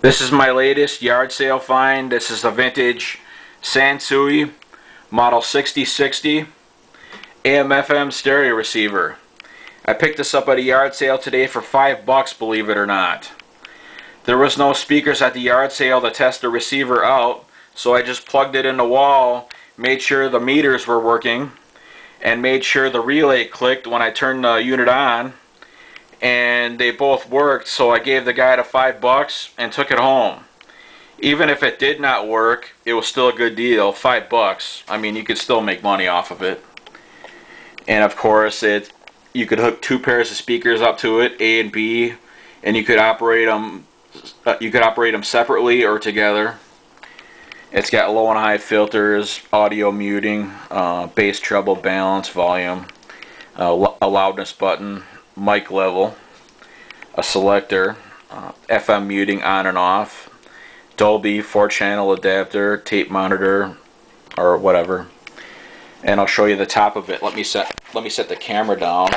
This is my latest yard sale find. This is a vintage Sansui model 6060 AM/FM stereo receiver. I picked this up at a yard sale today for $5, believe it or not. There was no speakers at the yard sale to test the receiver out, so I just plugged it in the wall, made sure the meters were working, and made sure the relay clicked when I turned the unit on, and they both worked. So I gave the guy the $5 and took it home. Even if it did not work, it was still a good deal. $5. I mean, you could still make money off of it. And of course, you could hook two pairs of speakers up to it, A and B, and you could operate them. Separately or together. It's got low and high filters, audio muting, bass, treble, balance, volume, a loudness button, mic level, a selector, FM muting on and off, Dolby 4-channel adapter, tape monitor, or whatever. And I'll show you the top of it. Let me set the camera down.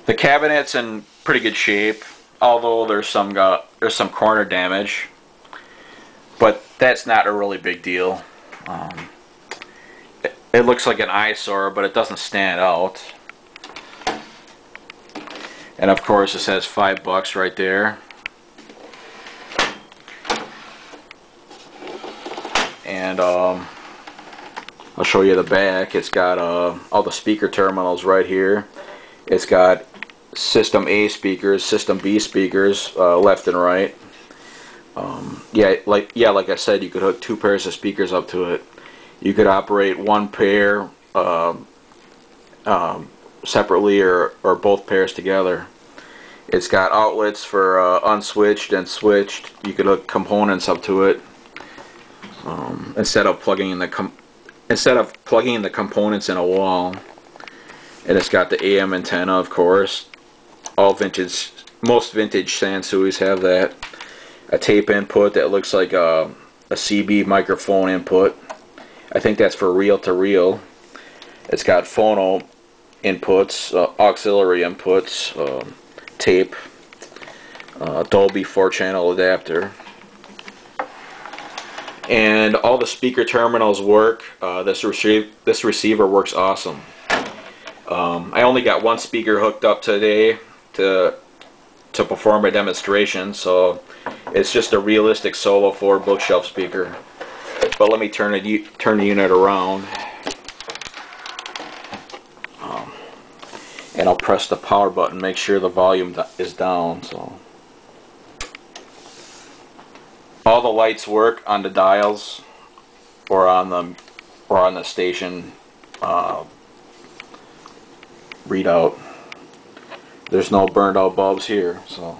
The cabinet's in pretty good shape, although there's some corner damage, but that's not a really big deal. It looks like an eyesore, but it doesn't stand out. And of course, it says $5 right there. And I'll show you the back. It's got all the speaker terminals right here. It's got System A speakers, System B speakers, left and right. Like I said, you could hook two pairs of speakers up to it. You could operate one pair separately or both pairs together. It's got outlets for unswitched and switched. You could hook components up to it instead of plugging in the components in a wall. And it's got the AM antenna, of course. Most vintage Sansuis have that. A tape input that looks like a CB microphone input. I think that's for reel-to-reel. It's got phono inputs, auxiliary inputs, tape, Dolby 4-channel adapter. And all the speaker terminals work. This receiver works awesome. I only got one speaker hooked up today to perform a demonstration, so it's just a realistic solo 4 bookshelf speaker. But let me turn the unit around, and I'll press the power button, make sure the volume is down. So all the lights work on the dials or on the station readout. There's no burned out bulbs here, so.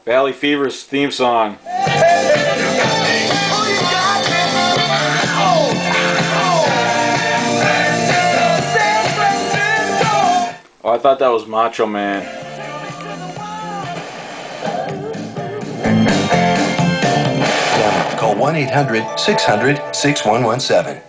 Valley Fever's theme song. Oh, I thought that was Macho Man. Call 1-800-600-6117.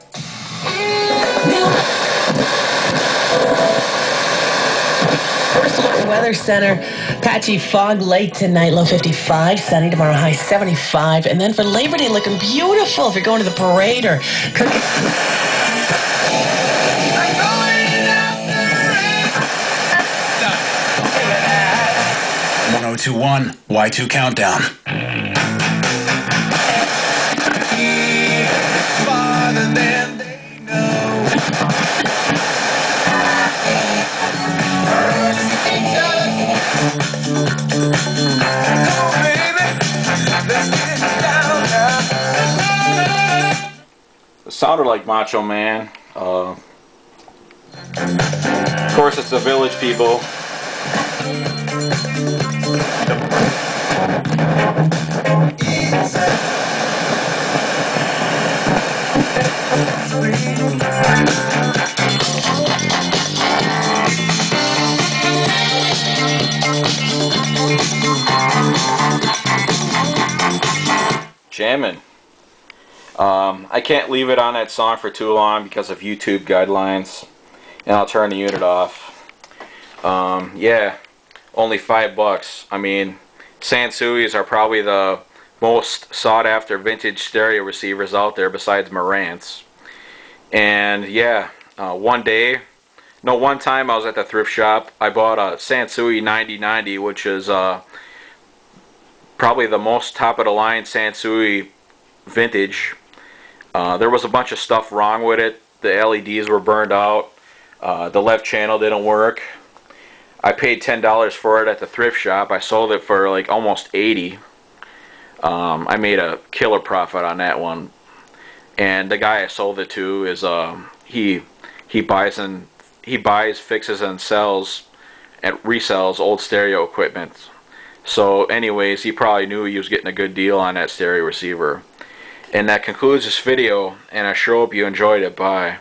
First look weather center. Patchy fog late tonight, low 55. Sunny tomorrow, high 75. And then for Labor Day, looking beautiful if you're going to the parade or cooking. 1021 Y2 Countdown. Farther than they know. It sounded like Macho Man. Of course, it's the Village People. jamming. I can't leave it on that song for too long because of YouTube guidelines, and I'll turn the unit off. Yeah, only $5. I mean, Sansuis are probably the most sought after vintage stereo receivers out there besides Marantz. And yeah, one time I was at the thrift shop. I bought a Sansui 9090, which is probably the most top of the line Sansui vintage. There was a bunch of stuff wrong with it. The LEDs were burned out. The left channel didn't work. I paid $10 for it at the thrift shop. I sold it for like almost $80. I made a killer profit on that one. And the guy I sold it to is he buys, fixes, and sells and resells old stereo equipment. So anyways, he probably knew he was getting a good deal on that stereo receiver. And that concludes this video, and I sure hope you enjoyed it. Bye.